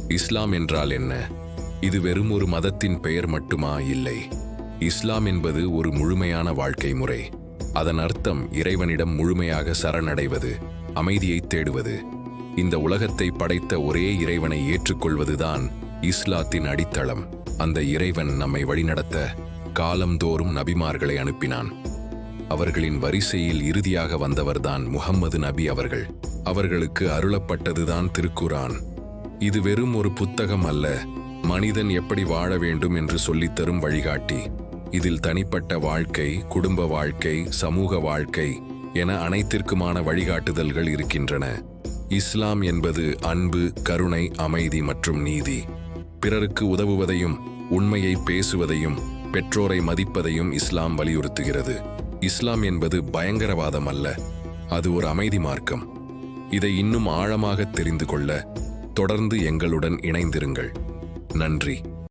இஸ்லாம் என்றால் என்ன? இது வெறும் ஒரு மதத்தின் பெயர் மட்டுமா? இல்லை. இஸ்லாம் என்பது ஒரு முழுமையான வாழ்க்கை முறை. அதன் அர்த்தம் இறைவனிடம் முழுமையாக சரணடைவது, அமைதியை தேடுவது. இந்த உலகத்தை படைத்த ஒரே இறைவனை ஏற்றுக்கொள்வதுதான் இஸ்லாத்தின் அடித்தளம். அந்த இறைவன் நம்மை வழிநடத்த காலந்தோறும் நபிமார்களை அனுப்பினான். அவர்களின் வரிசையில் இறுதியாக வந்தவர்தான் முஹம்மது நபி அவர்கள். அவர்களுக்கு அருளப்பட்டதுதான் திருக்குரான். இது வெறும் ஒரு புத்தகம் அல்ல, மனிதன் எப்படி வாழ வேண்டும் என்று சொல்லித்தரும் வழிகாட்டி. இதில் தனிப்பட்ட வாழ்க்கை, குடும்ப வாழ்க்கை, சமூக வாழ்க்கை என அனைத்திற்குமான வழிகாட்டுதல்கள் இருக்கின்றன. இஸ்லாம் என்பது அன்பு, கருணை, அமைதி மற்றும் நீதி. பிறருக்கு உதவுவதையும், உண்மையை பேசுவதையும், பெற்றோரை மதிப்பதையும் இஸ்லாம் வலியுறுத்துகிறது. இஸ்லாம் என்பது பயங்கரவாதம் அல்ல, அது ஒரு அமைதி மார்க்கம். இதை இன்னும் ஆழமாக தெரிந்து கொள்ள தொடர்ந்து எங்களுடன் இணைந்திருங்கள். நன்றி.